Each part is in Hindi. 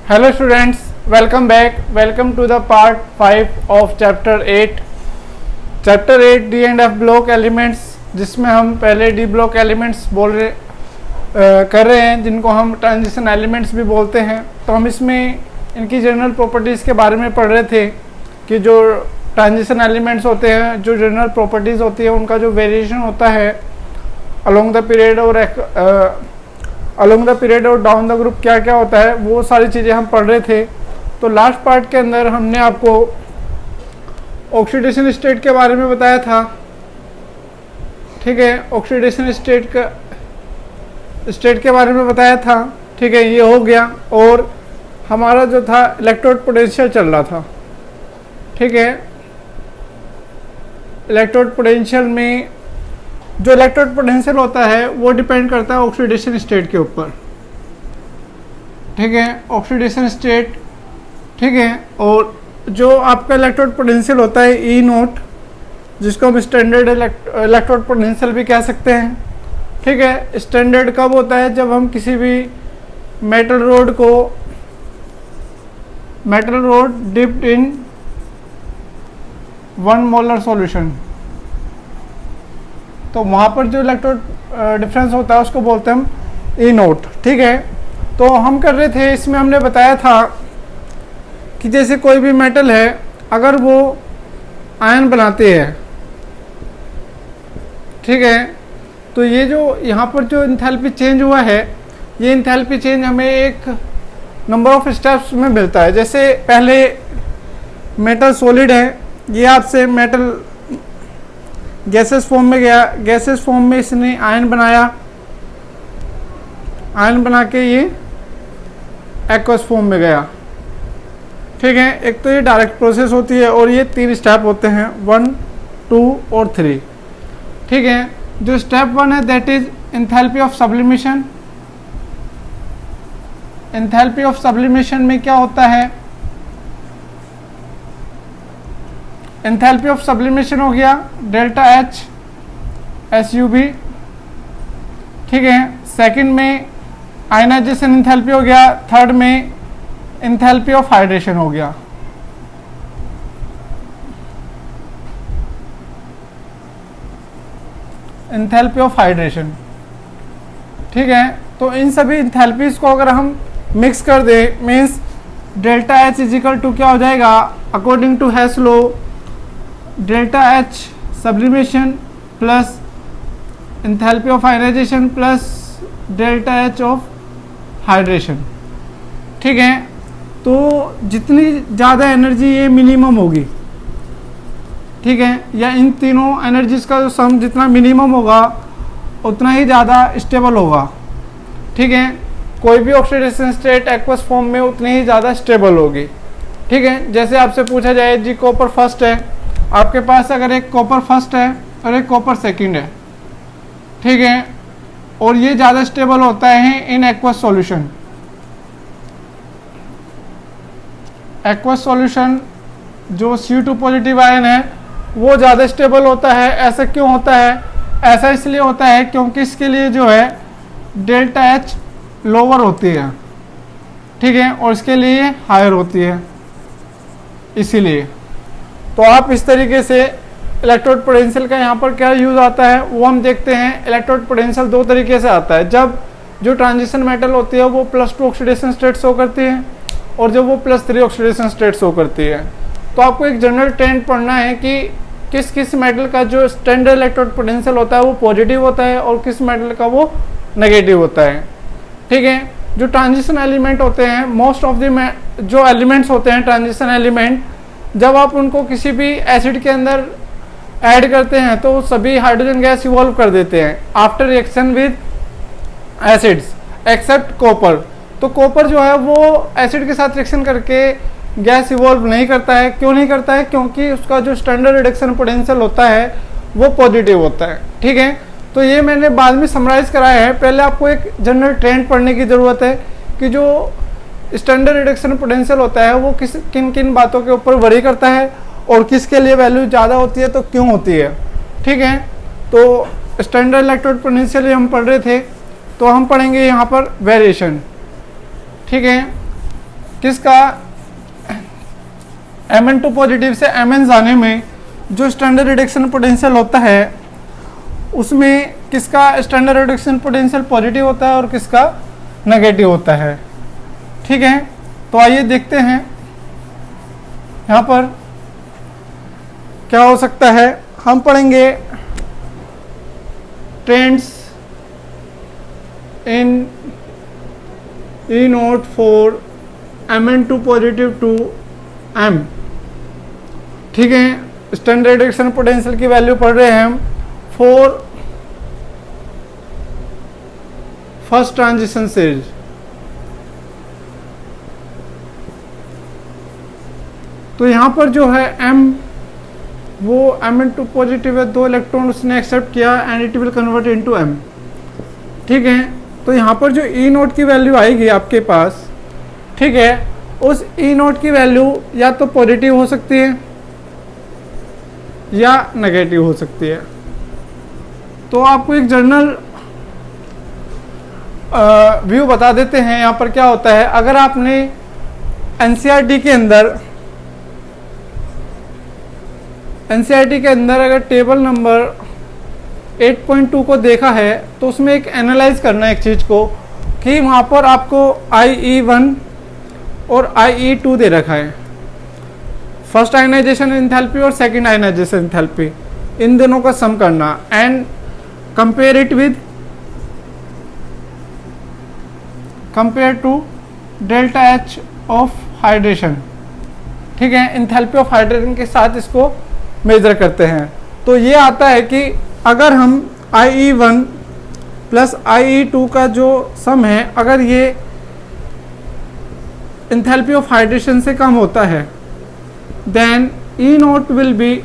Hello students, welcome back. Welcome to the part 5 of chapter 8. Chapter 8 D and F block elements, जिसमें हम पहले D block elements कर रहे हैं, जिनको हम ट्रांजिशन एलिमेंट्स भी बोलते हैं। तो हम इसमें इनकी जनरल प्रॉपर्टीज़ के बारे में पढ़ रहे थे कि जो ट्रांजिशन एलिमेंट्स होते हैं, जो जनरल प्रॉपर्टीज़ होती है, उनका जो वेरिएशन होता है अलोंग द पीरियड और डाउन द ग्रुप क्या क्या होता है, वो सारी चीज़ें हम पढ़ रहे थे। तो लास्ट पार्ट के अंदर हमने आपको ऑक्सीडेशन स्टेट के बारे में बताया था। ठीक है, ऑक्सीडेशन स्टेट के बारे में बताया था। ठीक है, ये हो गया। और हमारा जो था इलेक्ट्रोड पोटेंशियल चल रहा था। ठीक है, इलेक्ट्रोड पोटेंशियल में जो इलेक्ट्रोड पोटेंशियल होता है वो डिपेंड करता है ऑक्सीडेशन स्टेट के ऊपर। ठीक है, ऑक्सीडेशन स्टेट। ठीक है, और जो आपका इलेक्ट्रोड पोटेंशियल होता है ई नोट, जिसको हम स्टैंडर्ड इलेक्ट्रोड पोटेंशियल भी कह सकते हैं। ठीक है, स्टैंडर्ड कब होता है? जब हम किसी भी metal road dipped in 1 molar solution, तो वहाँ पर जो इलेक्ट्रोड डिफरेंस होता है उसको बोलते हैं हम ई नोट। ठीक है, तो हम कर रहे थे, इसमें हमने बताया था कि जैसे कोई भी मेटल है, अगर वो आयन बनाते हैं, ठीक है, तो ये जो यहाँ पर जो इंथैल्पी चेंज हुआ है, ये इंथैल्पी चेंज हमें एक नंबर ऑफ स्टेप्स में मिलता है। जैसे पहले मेटल सॉलिड है, ये आपसे मेटल गैसेस फॉर्म में गया, गैसेस फॉर्म में इसने आयन बनाया, आयन बना के ये एक्वस फॉर्म में गया। ठीक है, एक तो ये डायरेक्ट प्रोसेस होती है और ये 3 स्टेप होते हैं, 1, 2 और 3। ठीक है, जो स्टेप 1 है that is enthalpy of sublimation. Enthalpy of sublimation में क्या होता है? एंथैल्पी ऑफ सब्लिमेशन हो गया डेल्टा H SUB। ठीक है, सेकंड में आयनाइजेशन एंथैल्पी हो गया, थर्ड में एंथैल्पी ऑफ हाइड्रेशन हो गया। Enthalpy of hydration. ठीक है, तो इन सभी एंथैल्पीज को अगर हम मिक्स कर दे, means delta H is equal to क्या हो जाएगा? According to Hess law, delta H sublimation plus enthalpy of ionisation plus delta H of hydration. ठीक है, तो जितनी ज़्यादा एनर्जी ये मिनिमम होगी, ठीक है, या इन तीनों एनर्जीज का जो सम जितना मिनिमम होगा उतना ही ज़्यादा स्टेबल होगा। ठीक है, कोई भी ऑक्सीडेशन स्टेट एक्वस फॉर्म में उतनी ही ज़्यादा स्टेबल होगी। ठीक है, जैसे आपसे पूछा जाए जी कॉपर फर्स्ट है, आपके पास अगर एक कॉपर फर्स्ट है और एक कॉपर सेकंड है, ठीक है, और ये ज़्यादा स्टेबल होता है in aqueous solution. Aqueous solution जो C2 पॉजिटिव आयन है वो ज़्यादा स्टेबल होता है। ऐसा क्यों होता है? ऐसा इसलिए होता है क्योंकि इसके लिए जो है डेल्टा H लोअर होती है, ठीक है, और इसके लिए हायर होती है, इसीलिए। तो आप इस तरीके से इलेक्ट्रोड पोटेंशियल का यहाँ पर क्या यूज़ आता है वो हम देखते हैं। इलेक्ट्रोड पोटेंशियल 2 तरीके से आता है। जब जो ट्रांजिशन मेटल होती है वो +2 ऑक्सीडेशन स्टेट शो करती है और जब वो +3 ऑक्सीडेशन स्टेट शो करती है। तो आपको एक जनरल ट्रेंड पढ़ना है कि किस किस मेटल का जो स्टैंडर्ड इलेक्ट्रोड पोटेंशियल होता है वो पॉजिटिव होता है और किस मेटल का वो नेगेटिव होता है। ठीक है, जो ट्रांजिशन एलिमेंट होते हैं, मोस्ट ऑफ द जो एलिमेंट्स होते हैं ट्रांजिशन एलिमेंट, जब आप उनको किसी भी एसिड के अंदर ऐड करते हैं तो सभी हाइड्रोजन गैस इवॉल्व कर देते हैं after reaction with acids except copper. तो कॉपर जो है वो एसिड के साथ रिएक्शन करके गैस इवॉल्व नहीं करता है। क्यों नहीं करता है? क्योंकि उसका जो स्टैंडर्ड रिडक्शन पोटेंशियल होता है वो पॉजिटिव होता है। ठीक है, तो ये मैंने बाद में समराइज कराया है। पहले आपको एक जनरल ट्रेंड पढ़ने की ज़रूरत है कि जो स्टैंडर्ड रिडक्शन पोटेंशियल होता है वो किन किन बातों के ऊपर वरी करता है और किसके लिए वैल्यू ज़्यादा होती है तो क्यों होती है। ठीक है, तो स्टैंडर्ड इलेक्ट्रोड पोटेंशियल हम पढ़ रहे थे, तो हम पढ़ेंगे यहाँ पर वेरिएशन। ठीक है, किसका Mn2 पॉजिटिव से Mn जाने में जो स्टैंडर्ड रिडक्शन पोटेंशियल होता है उसमें किसका स्टैंडर्ड रिडक्शन पोटेंशियल पॉजिटिव होता है और किसका नेगेटिव होता है। ठीक है, तो आइए देखते हैं यहाँ पर क्या हो सकता है। हम पढ़ेंगे trends in E naught for Mn2 positive to M। ठीक है, स्टैंडर्ड रिडक्शन पोटेंशियल की वैल्यू पढ़ रहे हैं हम फॉर फर्स्ट ट्रांजिशन सीरीज। तो यहां पर जो है M वो Mn2 पॉजिटिव है, 2 इलेक्ट्रॉन उसने एक्सेप्ट किया and it will convert into M। ठीक है, तो यहां पर जो ई नोट की वैल्यू आएगी आपके पास, ठीक है, उस ई नोट की वैल्यू या तो पॉजिटिव हो सकती है या नेगेटिव हो सकती है। तो आपको एक जनरल व्यू बता देते हैं। यहाँ पर क्या होता है, अगर आपने एनसीईआरटी के अंदर अगर टेबल नंबर 8.2 को देखा है तो उसमें एक एनालाइज करना है एक चीज को कि वहां पर आपको IE1 और IE2 दे रखा है, फर्स्ट आयनाइजेशन एंथैल्पी और सेकंड आयनाइजेशन एंथैल्पी, इन दोनों का सम करना and compare it with compare to delta H of hydration. ठीक है, एंथैल्पी ऑफ हाइड्रेशन के साथ इसको मेजर करते हैं। तो ये आता है कि अगर हम IE1 प्लस IE2 का जो सम है अगर ये एंथैल्पी ऑफ हाइड्रेशन से कम होता है then E naught will be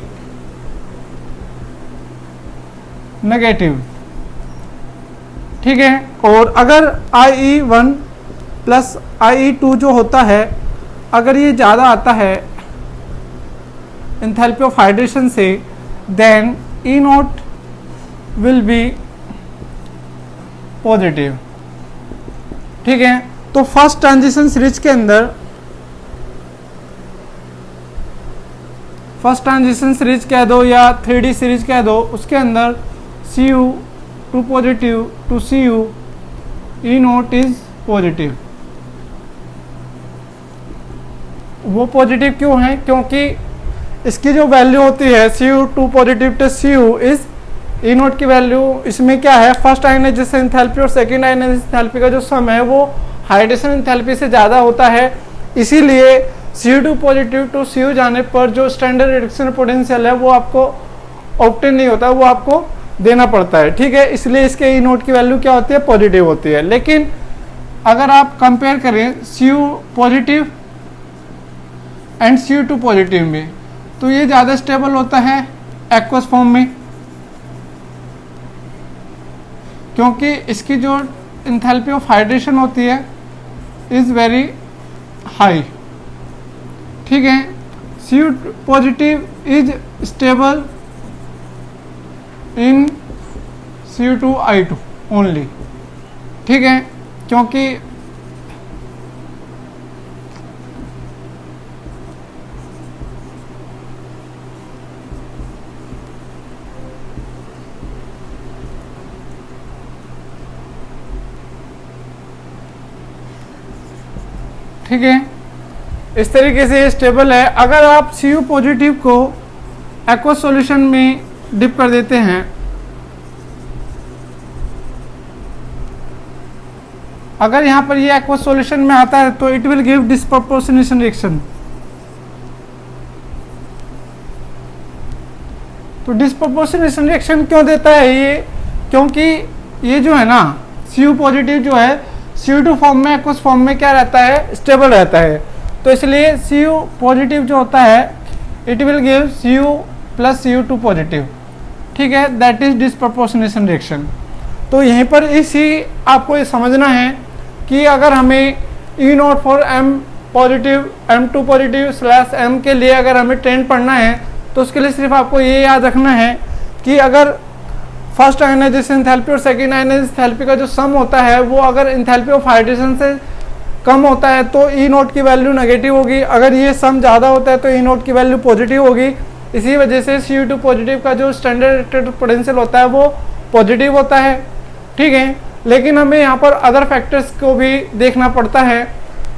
negative. ठीक है, और अगर IE1 प्लस IE2 जो होता है अगर ये ज़्यादा आता है एंथैल्पी ऑफ हाइड्रेशन से then E naught will be positive. ठीक है, तो फर्स्ट ट्रांजिशन सीरीज के अंदर फर्स्ट ट्रांजिशन सीरीज कह दो या 3D सीरीज कह दो, उसके अंदर Cu to positive to Cu E naught is positive. वो पॉजिटिव क्यों है, क्योंकि इसकी जो वैल्यू होती है Cu to positive to Cu is E naught की वैल्यू इसमें क्या है, फर्स्ट आयनाइजेशन एंथैल्पी और सेकंड आयनाइजेशन एंथैल्पी का जो सम है वो हाइड्रेशन एंथैल्पी से ज़्यादा होता है। इसीलिए Cu2 पॉजिटिव टू Cu जाने पर जो स्टैंडर्ड रिडक्शन पोटेंशियल है वो आपको ऑब्टेन नहीं होता, वो आपको देना पड़ता है। ठीक है, इसलिए इसके ई नोट की वैल्यू क्या होती है, पॉजिटिव होती है। लेकिन अगर आप कंपेयर करें Cu positive and Cu2 positive में तो ये ज़्यादा स्टेबल होता है एक्वस फॉर्म में, क्योंकि इसकी जो एंथैल्पी ऑफ हाइड्रेशन होती है इज वेरी हाई। ठीक है, Cu positive is stable in Cu2I2 only. ठीक है, क्योंकि ठीक है, इस तरीके से स्टेबल है। अगर आप Cu पॉजिटिव को एक्वस सॉल्यूशन में डिप कर देते हैं, अगर यहाँ पर ये एक्वस सॉल्यूशन में आता है तो it will give disproportionation reaction. तो डिस्प्रपोर्शनेशन रिएक्शन क्यों देता है ये, क्योंकि ये जो है ना Cu पॉजिटिव जो है Cu2 फॉर्म में एक्वस फॉर्म में क्या रहता है, स्टेबल रहता है। तो इसलिए Cu पॉजिटिव जो होता है it will give Cu plus Cu2 positive. ठीक है, दैट इज डिस्प्रपोर्शनेशन रिएक्शन। तो यहीं पर इसी आपको ये समझना है कि अगर हमें E note for M positive M2 positive slash M के लिए अगर हमें ट्रेंड पढ़ना है तो उसके लिए सिर्फ आपको ये याद रखना है कि अगर फर्स्ट आयनाइजेशन एंथैल्पी और सेकंड आयनाइजेशन एंथैल्पी का जो सम होता है वो अगर एंथैल्पी ऑफ हाइड्रेशन से कम होता है तो ई नोट की वैल्यू नेगेटिव होगी, अगर ये सम ज़्यादा होता है तो ई नोट की वैल्यू पॉजिटिव होगी। इसी वजह से Cu2 पॉजिटिव का जो स्टैंडर्ड इलेक्ट्रिक पोटेंशियल होता है वो पॉजिटिव होता है, ठीक है। लेकिन हमें यहाँ पर अदर फैक्टर्स को भी देखना पड़ता है।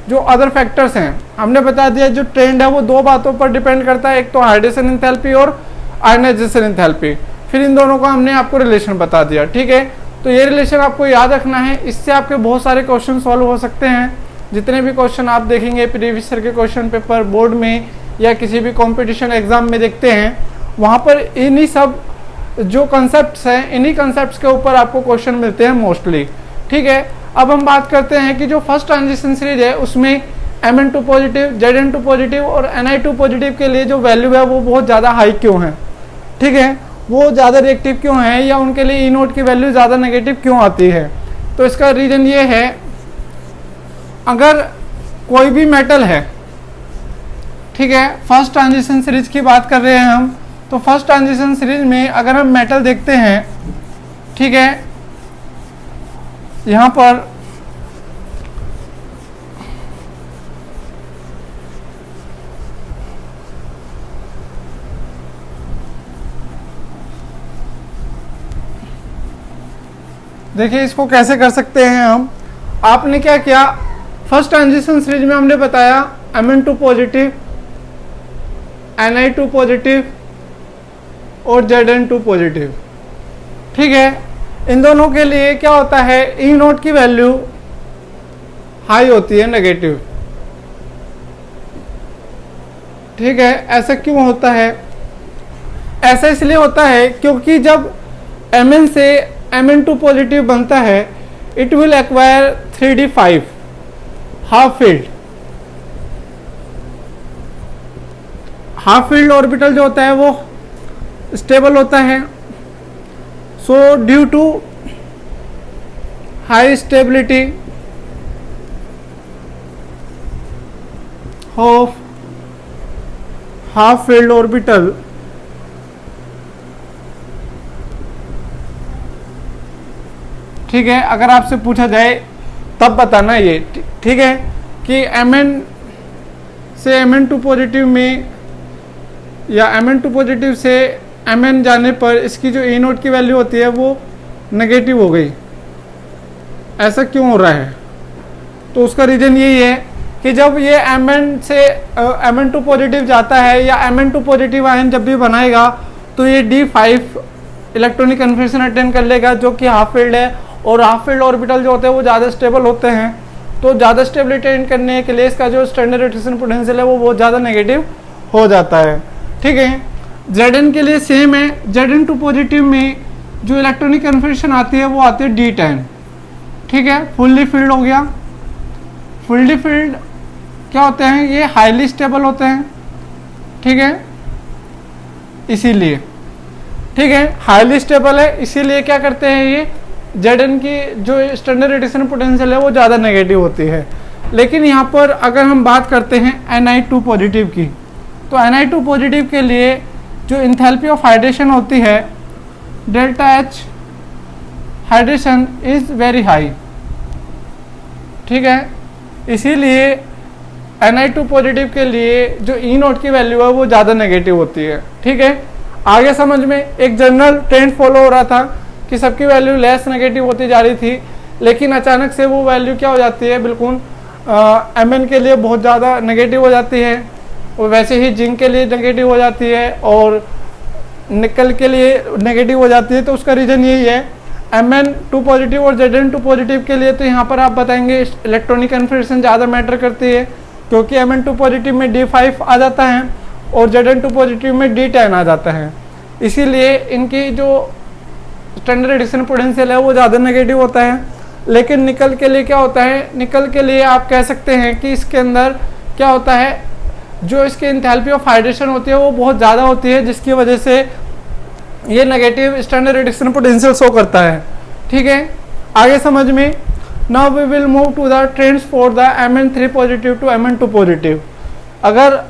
जो अदर फैक्टर्स हैं हमने बता दिया, जो ट्रेंड है वो दो बातों पर डिपेंड करता है, एक तो हाइड्रेशन एंथैल्पी और आयनाइजेशन एंथैल्पी। फिर इन दोनों का हमने आपको रिलेशन बता दिया, ठीक है। तो ये रिलेशन आपको याद रखना है, इससे आपके बहुत सारे क्वेश्चन सॉल्व हो सकते हैं। जितने भी क्वेश्चन आप देखेंगे प्रीवियस ईयर के क्वेश्चन पेपर बोर्ड में या किसी भी कंपटीशन एग्जाम में देखते हैं, वहाँ पर इन्हीं सब जो कॉन्सेप्ट्स हैं, इन्हीं कॉन्सेप्ट्स के ऊपर आपको क्वेश्चन मिलते हैं मोस्टली, ठीक है। अब हम बात करते हैं कि जो फर्स्ट ट्रांजिशन सीरीज है उसमें Mn2 पॉजिटिव, Zn2 पॉजिटिव और Ni2 पॉजिटिव के लिए जो वैल्यू है वो बहुत ज़्यादा हाई क्यों है, ठीक है, वो ज़्यादा रिएक्टिव क्यों है, या उनके लिए ई नोट की वैल्यू ज़्यादा नेगेटिव क्यों आती है। तो इसका रीज़न ये है, अगर कोई भी मेटल है, ठीक है, फर्स्ट ट्रांजिशन सीरीज की बात कर रहे हैं हम, तो फर्स्ट ट्रांजिशन सीरीज में अगर हम मेटल देखते हैं, ठीक है, यहाँ पर देखिए इसको कैसे कर सकते हैं हम। आपने क्या किया, फर्स्ट ट्रांजिशन सीरीज में हमने बताया Mn2 पॉजिटिव, Ni2 पॉजिटिव और Zn2 पॉजिटिव, ठीक है। इन दोनों के लिए क्या होता है, ई नोट की वैल्यू हाई होती है, नेगेटिव, ठीक है। ऐसा क्यों होता है, ऐसा इसलिए होता है क्योंकि जब Mn से Mn2 पॉजिटिव बनता है, it will acquire 3d5 half filled orbital जो होता है वो स्टेबल होता है। So due to high stability of half filled orbital, ठीक है, अगर आपसे पूछा जाए तब बताना ये, ठीक है, कि Mn से Mn2 पॉजिटिव में या Mn2 पॉजिटिव से Mn जाने पर इसकी जो ई नोट की वैल्यू होती है वो नेगेटिव हो गई, ऐसा क्यों हो रहा है। तो उसका रीज़न यही है कि जब ये Mn से Mn2 पॉजिटिव जाता है या Mn2 पॉजिटिव आयन जब भी बनाएगा तो ये D5 इलेक्ट्रॉनिक कन्फर्मेशन अटेंड कर लेगा, जो कि हाफ फील्ड है, और हाफ फील्ड ऑर्बिटल जो होते हैं वो ज़्यादा स्टेबल होते हैं। तो ज़्यादा स्टेबिलिटी अटेंड करने के लिए इसका जो स्टैंडर्ड रोटेशन पोटेंशियल है वो बहुत ज़्यादा नेगेटिव हो जाता है, ठीक है। Zn के लिए सेम है, Zn2 पॉजिटिव में जो इलेक्ट्रॉनिक कन्फर्मेशन आती है वो आती है D10, ठीक है, फुल्ली फील्ड हो गया। फुल्ली फील्ड क्या होते हैं, ये हाईली स्टेबल होते हैं, ठीक है, इसीलिए, ठीक है, हाईली स्टेबल है, इसीलिए क्या करते हैं ये Zn की जो स्टैंडर्ड रेडिएशन पोटेंशियल है वो ज़्यादा नेगेटिव होती है। लेकिन यहाँ पर अगर हम बात करते हैं Ni2 पॉजिटिव की, तो Ni2 पॉजिटिव के लिए जो इंथैल्पी ऑफ हाइड्रेशन होती है, delta H hydration is very high, ठीक है, इसीलिए Ni2 पॉजिटिव के लिए जो ई नोट की वैल्यू है वो ज़्यादा नेगेटिव होती है, ठीक है। आगे समझ में एक जनरल ट्रेंड फॉलो हो रहा था कि सबकी वैल्यू लेस नेगेटिव होती जा रही थी, लेकिन अचानक से वो वैल्यू क्या हो जाती है, बिल्कुल Mn के लिए बहुत ज़्यादा नेगेटिव हो जाती है, और वैसे ही जिंक के लिए नेगेटिव हो जाती है और निकल के लिए नेगेटिव हो जाती है। तो उसका रीज़न यही है, Mn2 पॉजिटिव और Zn2 पॉजिटिव के लिए तो यहाँ पर आप बताएंगे इलेक्ट्रॉनिक कन्फर्मेशन ज़्यादा मैटर करती है, क्योंकि Mn2 पॉजिटिव में D5 आ जाता है और Zn2 पॉजिटिव में D10 आ जाता है, इसीलिए इनकी जो स्टैंडर्ड रेडिएशन पोटेंशियल है वो ज़्यादा नेगेटिव होता है। लेकिन निकल के लिए क्या होता है, निकल के लिए आप कह सकते हैं कि इसके अंदर क्या होता है, जो इसकी एंथैल्पी ऑफ हाइड्रेशन होती है वो बहुत ज़्यादा होती है, जिसकी वजह से ये negative standard radiation potential show करता है, ठीक है। आगे समझ में, now we will move to the trends for the Mn3 positive to Mn2 positive. अगर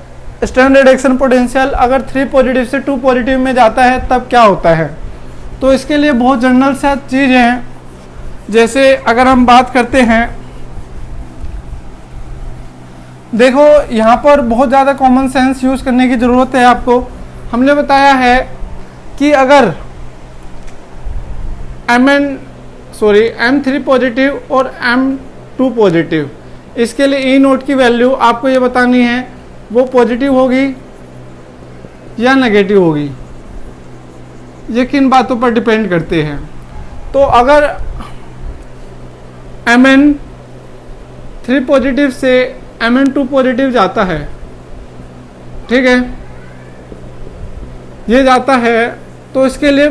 स्टैंडर्ड रेडिएशन पोटेंशियल अगर 3 पॉजिटिव से 2 पॉजिटिव में जाता है तब क्या होता है। तो इसके लिए बहुत जनरल सा चीज़ हैं, जैसे अगर हम बात करते हैं देखो यहाँ पर बहुत ज़्यादा कॉमन सेंस यूज़ करने की ज़रूरत है आपको। हमने बताया है कि अगर M3 पॉजिटिव और M2 पॉजिटिव, इसके लिए ई नोट की वैल्यू आपको ये बतानी है वो पॉजिटिव होगी या नेगेटिव होगी, ये किन बातों पर डिपेंड करते हैं। तो अगर Mn3 पॉजिटिव से Mn2 पॉजिटिव जाता है, ठीक है, ये जाता है, तो इसके लिए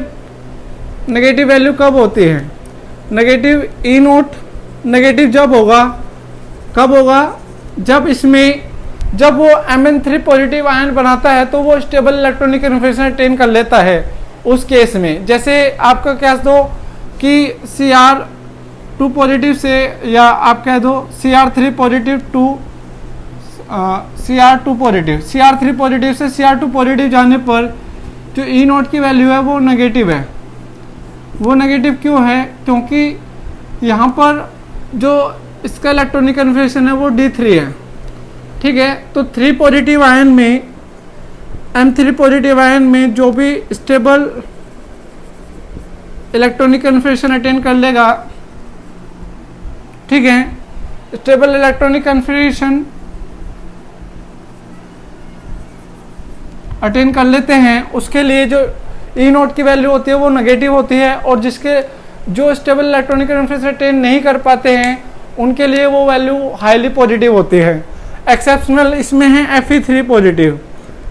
नेगेटिव वैल्यू कब होती है? नेगेटिव ई नोट नेगेटिव जब होगा, कब होगा? जब वो Mn3 पॉजिटिव आयन बनाता है तो वो स्टेबल इलेक्ट्रॉनिक कन्फिगरेशन अटेन कर लेता है उस केस में। जैसे आपका कह दो कि Cr2 पॉजिटिव से, या आप कह दो Cr3 positive to Cr2 positive, Cr3 positive से Cr2 पॉजिटिव जाने पर जो ई नोट की वैल्यू है वो नेगेटिव है। वो नेगेटिव क्यों है? क्योंकि यहाँ पर जो इसका इलेक्ट्रॉनिक कन्फिगरेशन है वो D3 है, ठीक है। तो 3 पॉजिटिव आयन में, M3 पॉजिटिव आयन में जो भी स्टेबल इलेक्ट्रॉनिक कन्फिगरेशन अटेन कर लेगा, ठीक है, स्टेबल इलेक्ट्रॉनिक कन्फिगरेशन अटेन कर लेते हैं, उसके लिए जो ई नोट की वैल्यू होती है वो नेगेटिव होती है, और जिसके जो स्टेबल इलेक्ट्रॉनिक कन्फिगरेशन अटेन नहीं कर पाते हैं उनके लिए वो वैल्यू हाईली पॉजिटिव होती है। एक्सेप्शनल इसमें है Fe3 positive.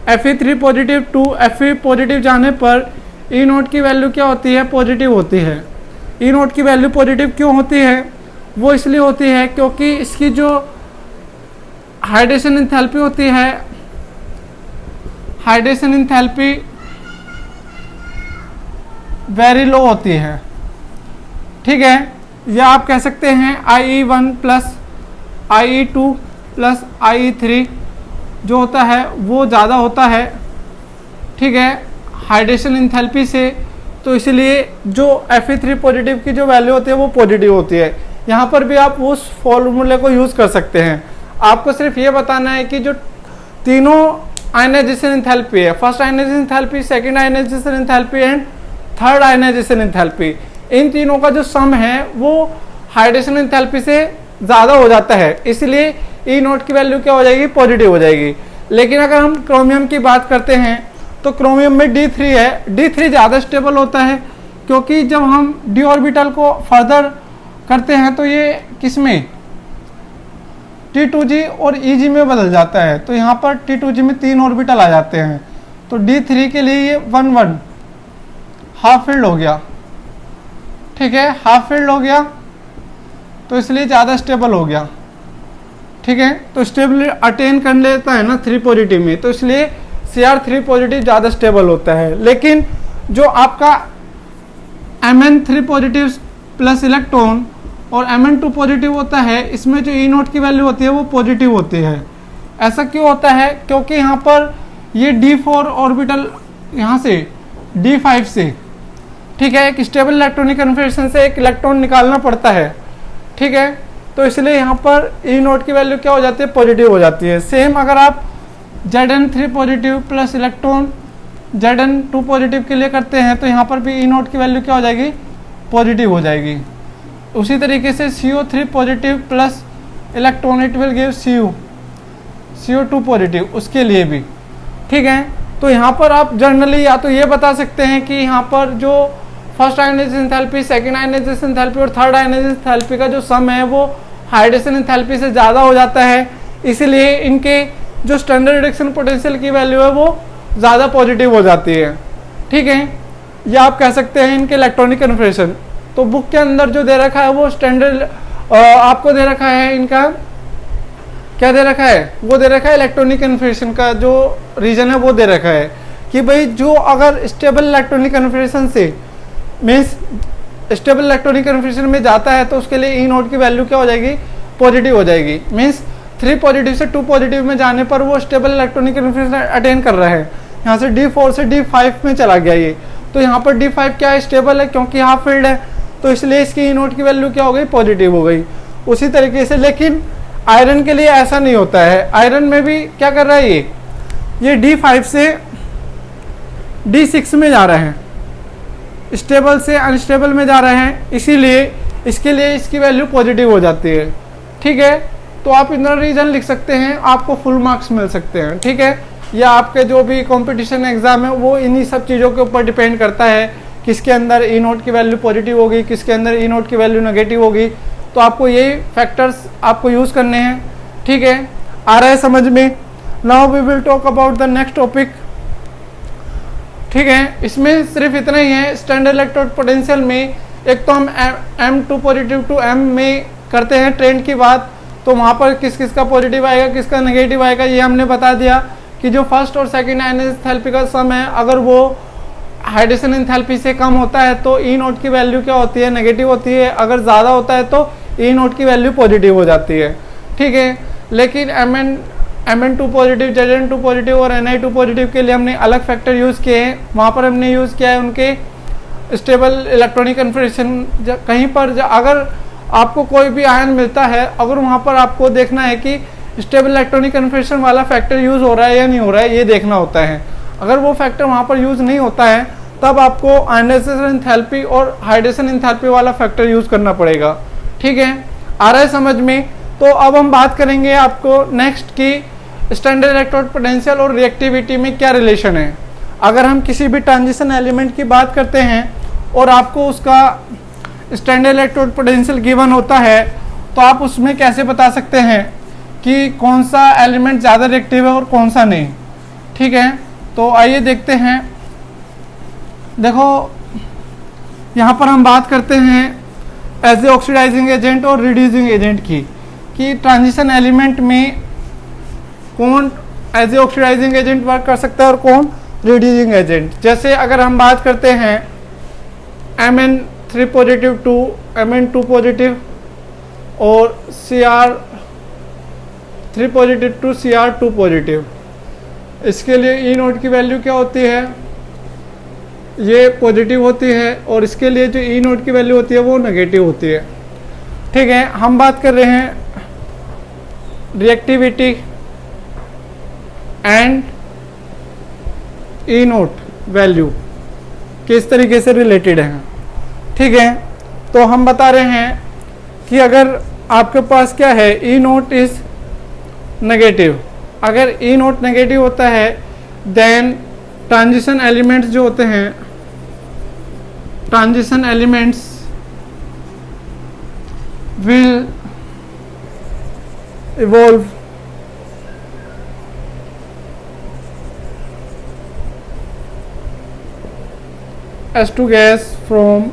Fe3 positive to Fe positive जाने पर ई नोट की वैल्यू क्या होती है? पॉजिटिव होती है। ई नोट की वैल्यू पॉजिटिव क्यों होती है? वो इसलिए होती है क्योंकि इसकी जो हाइड्रेशन एंथैल्पी होती है, हाइड्रेशन एंथैल्पी वेरी लो होती है, ठीक है। या आप कह सकते हैं IE1 plus IE2 plus IE3 जो होता है वो ज़्यादा होता है, ठीक है, हाइड्रेशन एंथैल्पी से। तो इसलिए जो Fe3 पॉजिटिव की जो वैल्यू होती है वो पॉजिटिव होती है। यहाँ पर भी आप उस फॉर्मूले को यूज़ कर सकते हैं। आपको सिर्फ ये बताना है कि जो तीनों आयनाइजेशन एंथैल्पी है, first ionization enthalpy, second ionization enthalpy and third ionization enthalpy, इन तीनों का जो सम है वो हाइड्रेशन एंथैल्पी से ज़्यादा हो जाता है, इसलिए ई नोट की वैल्यू क्या हो जाएगी? पॉजिटिव हो जाएगी। लेकिन अगर हम क्रोमियम की बात करते हैं तो क्रोमियम में D3 है। D3 ज़्यादा स्टेबल होता है क्योंकि जब हम d ऑर्बिटल को फर्दर करते हैं तो ये किस में? T2g और Eg में बदल जाता है। तो यहाँ पर T2g में 3 ऑर्बिटल आ जाते हैं, तो D3 के लिए ये 1 हाफ फील्ड हो गया, ठीक है, हाफ फील्ड हो गया, तो इसलिए ज़्यादा स्टेबल हो गया, ठीक है। तो स्टेबल अटेन कर लेता है ना 3 पॉजिटिव में, तो इसलिए Cr3 पॉजिटिव ज़्यादा स्टेबल होता है। लेकिन जो आपका Mn3 पॉजिटिव प्लस इलेक्ट्रॉन और Mn2 पॉजिटिव होता है, इसमें जो ई नोट की वैल्यू होती है वो पॉजिटिव होती है। ऐसा क्यों होता है? क्योंकि यहाँ पर ये D4 ऑर्बिटल यहाँ से D5 से, ठीक है, एक स्टेबल इलेक्ट्रॉनिक कन्फिगरेशन से एक इलेक्ट्रॉन निकालना पड़ता है, ठीक है। तो इसलिए यहाँ पर ई नोट की वैल्यू क्या हो जाती है? पॉजिटिव हो जाती है। सेम अगर आप Zn3 positive plus electron Zn2 positive के लिए करते हैं तो यहाँ पर भी ई नोट की वैल्यू क्या हो जाएगी? पॉजिटिव हो जाएगी। उसी तरीके से CO3 positive plus electron it will give CO2 positive, उसके लिए भी, ठीक है। तो यहाँ पर आप जनरली या तो ये बता सकते हैं कि यहाँ पर जो first ionization enthalpy, second ionization enthalpy और थर्ड आयनाइजेशन एंथैल्पी का जो सम है वो हाइड्रेशन एंथैल्पी से ज़्यादा हो जाता है, इसलिए इनके जो स्टैंडर्ड रिडक्शन पोटेंशियल की वैल्यू है वो ज़्यादा पॉजिटिव हो जाती है, ठीक है। या आप कह सकते हैं इनके इलेक्ट्रॉनिक कन्फिगरेशन, तो बुक के अंदर जो दे रखा है वो स्टैंडर्ड आपको दे रखा है, इनका क्या दे रखा है? वो दे रखा है इलेक्ट्रॉनिक कन्फिगरेशन का जो रीजन है वो दे रखा है कि भाई जो अगर स्टेबल इलेक्ट्रॉनिक कन्फिगरेशन से मीन्स स्टेबल इलेक्ट्रॉनिक कन्फिगरेशन में जाता है तो उसके लिए ई नोट की वैल्यू क्या हो जाएगी? पॉजिटिव हो जाएगी। मीन्स 3 पॉजिटिव से 2 पॉजिटिव में जाने पर वो स्टेबल इलेक्ट्रॉनिक कन्फिगरेशन अटेन कर रहा है। यहाँ से D4 से D5 में चला गया ये, तो यहाँ पर D5 क्या है? स्टेबल है क्योंकि हाफ फील्ड है, तो इसलिए इसकी ई नोट की वैल्यू क्या हो गई? पॉजिटिव हो गई। उसी तरीके से लेकिन आयरन के लिए ऐसा नहीं होता है। आयरन में भी क्या कर रहा है, ये D5 से D6 में जा रहे हैं, स्टेबल से अनस्टेबल में जा रहे हैं, इसीलिए इसके लिए इसकी वैल्यू पॉजिटिव हो जाती है। ठीक है, तो आप इतना रीजन लिख सकते हैं, आपको फुल मार्क्स मिल सकते हैं। ठीक है, या आपके जो भी कंपटीशन एग्जाम है वो इन्हीं सब चीज़ों के ऊपर डिपेंड करता है, किसके अंदर ई नोट की वैल्यू पॉजिटिव होगी, किसके अंदर ई नोट की वैल्यू नेगेटिव होगी। तो आपको यही फैक्टर्स आपको यूज़ करने हैं। ठीक है, आ रहा है समझ में। Now we will talk about the next topic. ठीक है, इसमें सिर्फ इतना ही है। स्टैंडर्ड इलेक्ट्रोड पोटेंशियल में एक तो हम M2 पॉजिटिव टू M में करते हैं ट्रेंड की बात, तो वहाँ पर किस किस का पॉजिटिव आएगा, किसका नेगेटिव आएगा, ये हमने बता दिया कि जो फर्स्ट और सेकंड एंथैल्पी का सम है, अगर वो हाइड्रेशन एंथैल्पी से कम होता है तो ई नोट की वैल्यू क्या होती है, नेगेटिव होती है। अगर ज़्यादा होता है तो ई नोट की वैल्यू पॉजिटिव हो जाती है। ठीक है, लेकिन Mn2 पॉजिटिव, Zn2 पॉजिटिव और Ni2 पॉजिटिव के लिए हमने अलग फैक्टर यूज़ किए हैं। वहाँ पर हमने यूज़ किया है उनके स्टेबल इलेक्ट्रॉनिक कन्फर्मेशन। कहीं पर अगर आपको कोई भी आयन मिलता है, अगर वहाँ पर आपको देखना है कि स्टेबल इलेक्ट्रॉनिक कन्फर्मेशन वाला फैक्टर यूज़ हो रहा है या नहीं हो रहा है, ये देखना होता है। अगर वो फैक्टर वहाँ पर यूज़ नहीं होता है तब आपको आयनाइजेशन एंथैल्पी और हाइड्रेशन एंथैल्पी वाला फैक्टर यूज़ करना पड़ेगा। ठीक है, आ रहा है समझ में। तो अब हम बात करेंगे आपको नेक्स्ट की स्टैंडर्ड इलेक्ट्रोड पोटेंशियल और रिएक्टिविटी में क्या रिलेशन है। अगर हम किसी भी ट्रांजिशन एलिमेंट की बात करते हैं और आपको उसका स्टैंडर्ड इलेक्ट्रोड पोटेंशियल गिवन होता है, तो आप उसमें कैसे बता सकते हैं कि कौन सा एलिमेंट ज़्यादा रिएक्टिव है और कौन सा नहीं। ठीक है, तो आइए देखते हैं। देखो यहाँ पर हम बात करते हैं एज ए ऑक्सीडाइजिंग एजेंट और रिड्यूसिंग एजेंट की, कि ट्रांजिशन एलिमेंट में कौन as a oxidizing agent work कर सकता है और कौन रिड्यूसिंग एजेंट। जैसे अगर हम बात करते हैं Mn3 positive to Mn2 positive और Cr3 positive to Cr2 positive, इसके लिए ई नोट की वैल्यू क्या होती है, ये पॉजिटिव होती है, और इसके लिए जो ई नोट की वैल्यू होती है वो नेगेटिव होती है। ठीक है, हम बात कर रहे हैं reactivity and E note value किस तरीके से रिलेटेड हैं। ठीक है, तो हम बता रहे हैं कि अगर आपके पास क्या है, ई नोट इज नेगेटिव, अगर ई नोट नेगेटिव होता है देन ट्रांजिशन एलिमेंट्स जो होते हैं, transition elements will evolve H2 gas from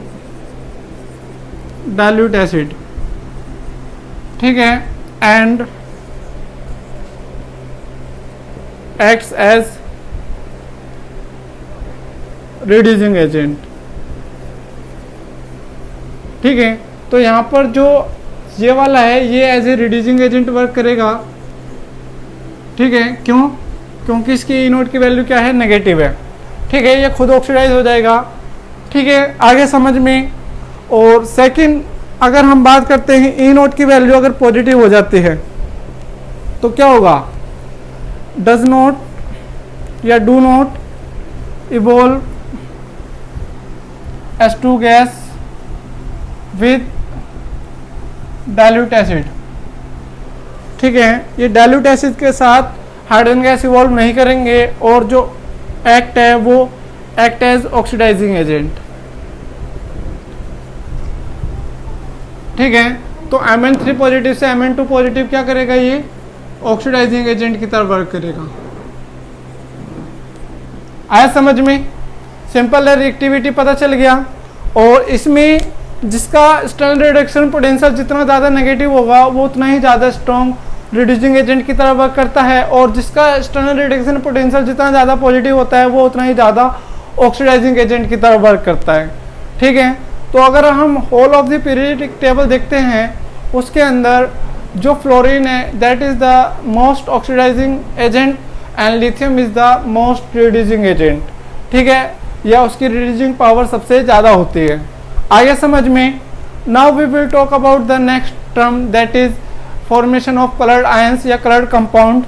dilute acid। ठीक है, and acts as reducing agent। ठीक है, तो यहाँ पर जो ये वाला है ये as a reducing agent work करेगा। ठीक है, क्यों? क्योंकि इसकी ई नोट की वैल्यू क्या है, नेगेटिव है। ठीक है, ये खुद ऑक्सीडाइज हो जाएगा। ठीक है, आगे समझ में। और सेकंड, अगर हम बात करते हैं ई नोट की वैल्यू अगर पॉजिटिव हो जाती है तो क्या होगा, डज नॉट या do not evolve H2 gas with dilute acid. ठीक है, ये डाइल्यूट एसिड के साथ हाइड्रोजन गैस इवॉल्व नहीं करेंगे और जो एक्ट है वो एक्ट एज ऑक्सीडाइजिंग एजेंट। ठीक है, तो Mn3 पॉजिटिव से Mn2 पॉजिटिव क्या करेगा, ये ऑक्सीडाइजिंग एजेंट की तरह वर्क करेगा। आया समझ में? सिंपल है, रिएक्टिविटी पता चल गया। और इसमें जिसका स्टैंडर्ड रिडक्शन पोटेंशियल जितना ज़्यादा नेगेटिव होगा वो उतना ही ज़्यादा स्ट्रॉन्ग रिड्यूसिंग एजेंट की तरह वर्क करता है, और जिसका स्टैंडर्ड रिडक्शन पोटेंशियल जितना ज़्यादा पॉजिटिव होता है वो उतना ही ज़्यादा ऑक्सीडाइजिंग एजेंट की तरह वर्क करता है। ठीक है, तो अगर हम whole of the periodic table देखते हैं उसके अंदर जो फ्लोरीन है that is the most oxidizing agent and lithium is the most reducing agent. ठीक है, या उसकी रिड्यूसिंग पावर सबसे ज़्यादा होती है। आगे समझ में। Now we will talk about the next term that is formation of coloured ions या कलर्ड कंपाउंड,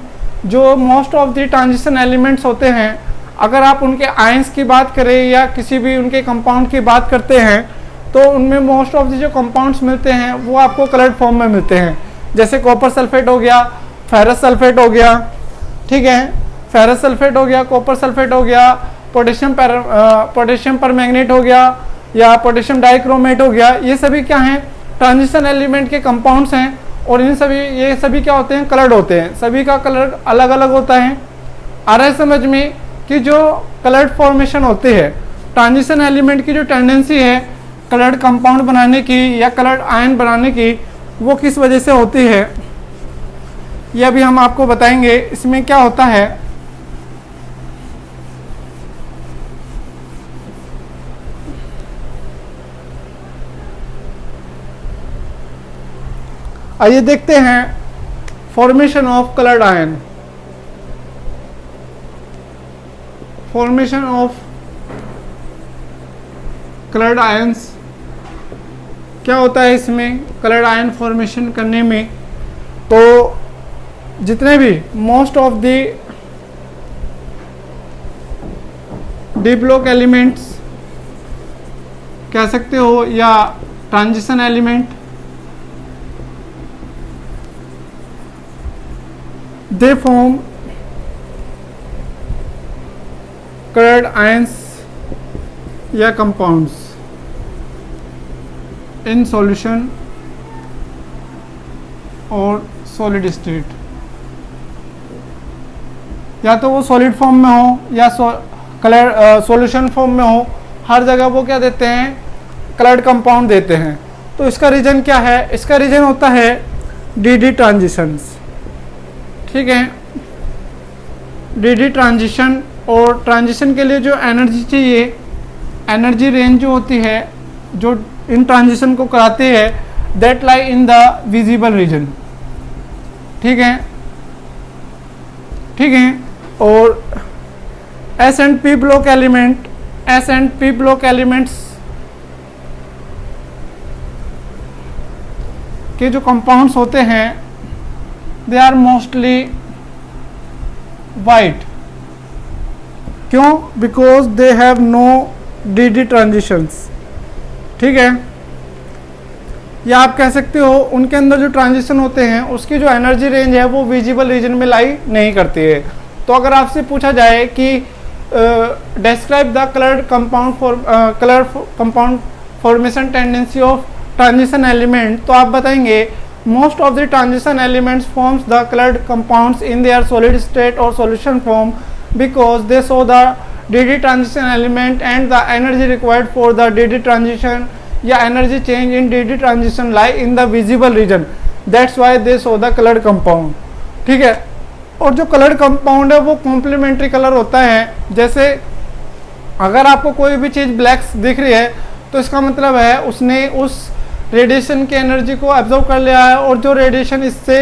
जो most of the transition elements होते हैं, अगर आप उनके आयंस की बात करें या किसी भी उनके कंपाउंड की बात करते हैं तो उनमें मोस्ट ऑफ द जो कंपाउंड्स मिलते हैं वो आपको कलर्ड फॉर्म में मिलते हैं। जैसे कॉपर सल्फेट हो गया, फेरस सल्फेट हो गया, ठीक है, फेरस सल्फेट हो गया, कॉपर सल्फेट हो गया, पोटेशियम परमैंगनेट हो गया या पोटेशियम डाइक्रोमेट हो गया। ये सभी क्या हैं, ट्रांजिशन एलिमेंट के कंपाउंड्स हैं और ये सभी क्या होते हैं, कलर्ड होते हैं। सभी का कलर अलग अलग होता है। आ रहा है समझ में कि जो कलर्ड फॉर्मेशन होते हैं, ट्रांजिशन एलिमेंट की जो टेंडेंसी है कलर्ड कंपाउंड बनाने की या कलर्ड आयन बनाने की, वो किस वजह से होती है, ये अभी हम आपको बताएंगे। इसमें क्या होता है, आइए देखते हैं formation of coloured ion. Formation of coloured ions क्या होता है इसमें, कलर्ड आयन फॉर्मेशन करने में। तो जितने भी most of the D block elements कह सकते हो या transition element, they form coloured ions या कंपाउंड्स इन सॉल्यूशन और सॉलिड स्टेट। या तो वो सॉलिड फॉर्म में हो या सॉल्यूशन फॉर्म में हो, हर जगह वो क्या देते हैं, कलर्ड कंपाउंड देते हैं। तो इसका रीजन क्या है, इसका रीजन होता है डी ट्रांजिशंस, ठीक है, डी ट्रांजिशन। और ट्रांजिशन के लिए जो एनर्जी चाहिए, एनर्जी रेंज जो होती है जो इन ट्रांजिशन को कराती है, that lie in the visible region, ठीक है, ठीक है। और s and p block element, s and p block elements के जो कंपाउंड्स होते हैं, दे आर मोस्टली वाइट। क्यों? Because they have no d transitions, ठीक है। या आप कह सकते हो उनके अंदर जो ट्रांजिशन होते हैं उसकी जो एनर्जी रेंज है वो विजिबल रीजन में लाई नहीं करती है। तो अगर आपसे पूछा जाए कि describe the coloured compound formation tendency of transition element, तो आप बताएंगे most of the transition elements forms the coloured compounds in their solid state और solution form because they show the dd transition element and the energy required for the dd transition या energy change in dd transition lie in the visible region, that's why they show the colored compound, ठीक है। और जो कलर्ड कंपाउंड है वो कॉम्प्लीमेंट्री कलर होता है। जैसे अगर आपको कोई भी चीज़ ब्लैक दिख रही है तो इसका मतलब है उसने उस रेडिएशन की एनर्जी को एब्जॉर्ब कर लिया है और जो रेडिएशन इससे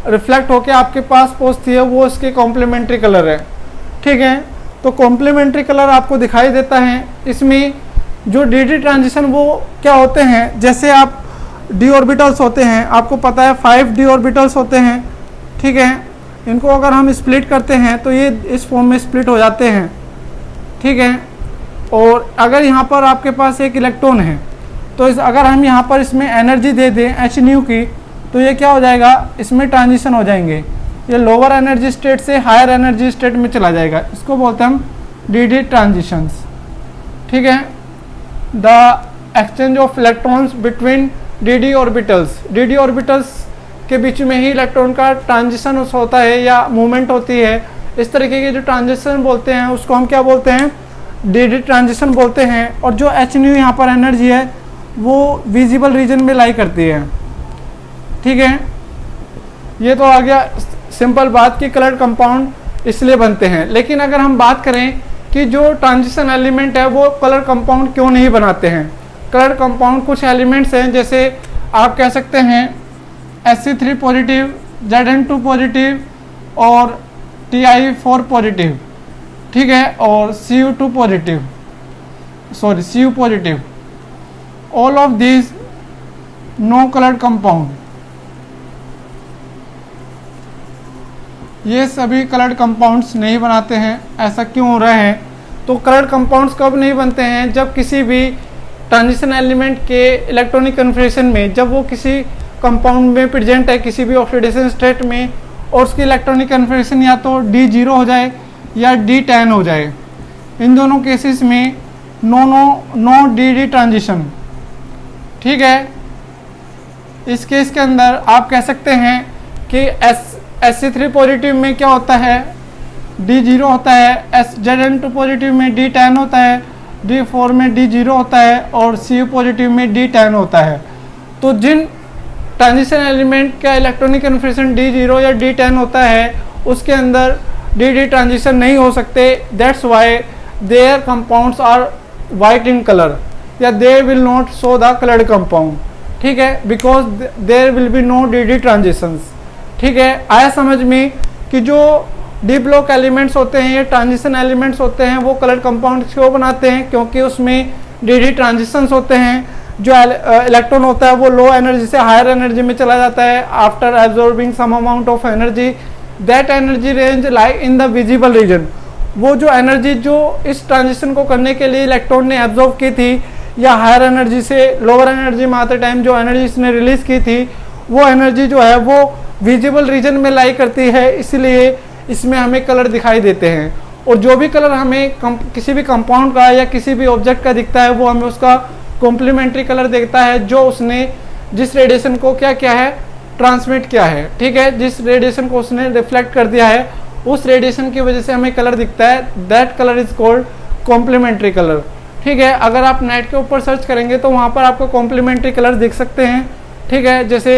रिफ्लेक्ट होके आपके पास पहुंचती है वो इसके कॉम्प्लीमेंट्री कलर है, ठीक है। तो कॉम्प्लीमेंट्री कलर आपको दिखाई देता है। इसमें जो डी ट्रांजिशन वो क्या होते हैं, जैसे आप डी ऑर्बिटल्स होते हैं, आपको पता है 5 डी ऑर्बिटल्स होते हैं, ठीक है। इनको अगर हम स्प्लिट करते हैं तो ये इस फॉर्म में स्प्लिट हो जाते हैं, ठीक है। और अगर यहाँ पर आपके पास एक इलेक्ट्रॉन है तो अगर हम यहाँ पर इसमें एनर्जी दे दें एच न्यू की, तो ये क्या हो जाएगा, इसमें ट्रांजिशन हो जाएंगे, ये लोअर एनर्जी स्टेट से हायर एनर्जी स्टेट में चला जाएगा। इसको बोलते हैं हम डी ट्रांजिशंस, ठीक है। The exchange of electrons between D orbitals के बीच में ही इलेक्ट्रॉन का ट्रांजिशन होता है या मूवमेंट होती है। इस तरीके के जो ट्रांजिशन बोलते हैं उसको हम क्या बोलते हैं, डी ट्रांजिशन बोलते हैं। और जो एच न्यू यहाँ पर एनर्जी है वो विजिबल रीजन में लाई करती है, ठीक है। ये तो आ गया सिंपल बात कि कलर्ड कंपाउंड इसलिए बनते हैं। लेकिन अगर हम बात करें कि जो ट्रांजिशन एलिमेंट है वो कलर कंपाउंड क्यों नहीं बनाते हैं, कलर्ड कंपाउंड कुछ एलिमेंट्स हैं, जैसे आप कह सकते हैं Sc3 पॉजिटिव, Zn2 पॉजिटिव और Ti4 पॉजिटिव, ठीक है, और Cu2 positive, Cu positive. All of these no coloured compound, ये सभी कलर्ड कंपाउंड्स नहीं बनाते हैं। ऐसा क्यों हो रहा है? तो कलर्ड कंपाउंड्स कब नहीं बनते हैं? जब किसी भी ट्रांजिशन एलिमेंट के इलेक्ट्रॉनिक कन्फिग्रेशन में, जब वो किसी कंपाउंड में प्रेजेंट है किसी भी ऑक्सीडेशन स्टेट में, और उसकी इलेक्ट्रॉनिक कन्फिग्रेशन या तो D0 हो जाए या D10 हो जाए। इन दोनों केसेस में नो DD ट्रांजिशन। ठीक है, इस केस के अंदर आप कह सकते हैं कि Sc3 पॉजिटिव में क्या होता है? D0 होता है। Zn2 पॉजिटिव में D10 होता है। D4 में D0 होता है और Cu पॉजिटिव में D10 होता है। तो जिन ट्रांजिशन एलिमेंट का इलेक्ट्रॉनिक कन्फिग्रेशन D0 या D10 होता है उसके अंदर DD ट्रांजिशन नहीं हो सकते। That's why their compounds are white in colour, या they will not show the coloured compound. ठीक है, because there will be no DD transitions. ठीक है, आया समझ में कि जो डी ब्लॉक एलिमेंट्स होते हैं, ये ट्रांजिशन एलिमेंट्स होते हैं, वो कलर कंपाउंड क्यों बनाते हैं? क्योंकि उसमें DD ट्रांजिशंस होते हैं। जो इलेक्ट्रॉन होता है वो लो एनर्जी से हायर एनर्जी में चला जाता है after absorbing some amount of energy. That energy range like in the visible region. वो जो एनर्जी जो इस ट्रांजिशन को करने के लिए इलेक्ट्रॉन ने एब्जॉर्ब की थी, या हायर एनर्जी से लोअर एनर्जी में आते टाइम जो एनर्जी इसने रिलीज की थी, वो एनर्जी जो है वो विजिबल रीजन में लाई करती है, इसलिए इसमें हमें कलर दिखाई देते हैं। और जो भी कलर हमें किसी भी कंपाउंड का या किसी भी ऑब्जेक्ट का दिखता है वो हमें उसका कॉम्प्लीमेंट्री कलर देखता है, जो उसने जिस रेडिएशन को क्या किया है, ट्रांसमिट किया है। ठीक है, जिस रेडिएशन को उसने रिफ्लेक्ट कर दिया है उस रेडिएशन की वजह से हमें कलर दिखता है। That colour is called complementary colour. ठीक है, अगर आप नेट के ऊपर सर्च करेंगे तो वहाँ पर आपको कॉम्प्लीमेंट्री कलर दिख सकते हैं। ठीक है, जैसे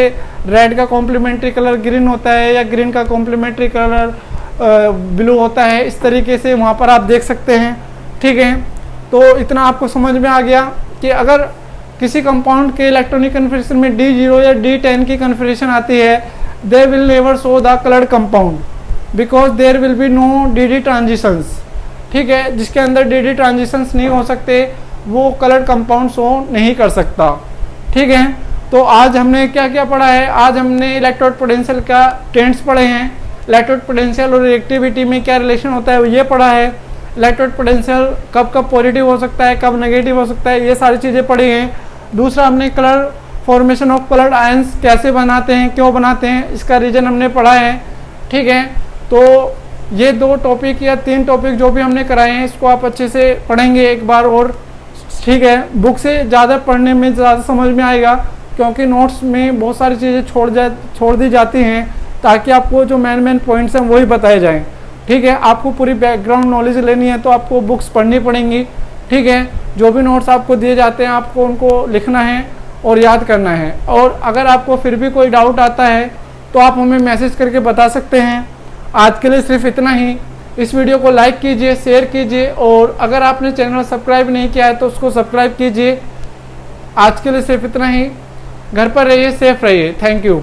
रेड का कॉम्प्लीमेंट्री कलर ग्रीन होता है, या ग्रीन का कॉम्प्लीमेंट्री कलर ब्लू होता है। इस तरीके से वहाँ पर आप देख सकते हैं। ठीक है, तो इतना आपको समझ में आ गया कि अगर किसी कंपाउंड के इलेक्ट्रॉनिक कन्फिग्रेशन में D0 या D10 की कन्फिग्रेशन आती है, they will never show the coloured compound because there will be no DD transitions. ठीक है, जिसके अंदर DD ट्रांजिशंस नहीं हो सकते वो कलर्ड कंपाउंड शो नहीं कर सकता। ठीक है, तो आज हमने क्या क्या पढ़ा है? आज हमने इलेक्ट्रोड पोटेंशियल का ट्रेंड्स पढ़े हैं। इलेक्ट्रोड पोटेंशियल और रिएक्टिविटी में क्या रिलेशन होता है ये पढ़ा है। इलेक्ट्रोड पोटेंशियल कब कब पॉजिटिव हो सकता है, कब नेगेटिव हो सकता है, ये सारी चीज़ें पढ़ी हैं। दूसरा, हमने colour formation of coloured ions कैसे बनाते हैं, क्यों बनाते हैं, इसका रीजन हमने पढ़ा है। ठीक है, तो ये 2 टॉपिक या 3 टॉपिक जो भी हमने कराए हैं इसको आप अच्छे से पढ़ेंगे एक बार और। ठीक है, बुक से ज़्यादा पढ़ने में ज़्यादा समझ में आएगा, क्योंकि नोट्स में बहुत सारी चीज़ें छोड़ दी जाती हैं ताकि आपको जो मेन पॉइंट्स हैं वही बताए जाएं। ठीक है, आपको पूरी बैकग्राउंड नॉलेज लेनी है तो आपको बुक्स पढ़नी पड़ेंगी। ठीक है, जो भी नोट्स आपको दिए जाते हैं आपको उनको लिखना है और याद करना है। और अगर आपको फिर भी कोई डाउट आता है तो आप हमें मैसेज करके बता सकते हैं। आज के लिए सिर्फ इतना ही। इस वीडियो को लाइक कीजिए, शेयर कीजिए, और अगर आपने चैनल सब्सक्राइब नहीं किया है तो उसको सब्सक्राइब कीजिए। आज के लिए सिर्फ इतना ही। घर पर रहिए, सेफ रहिए। Thank you.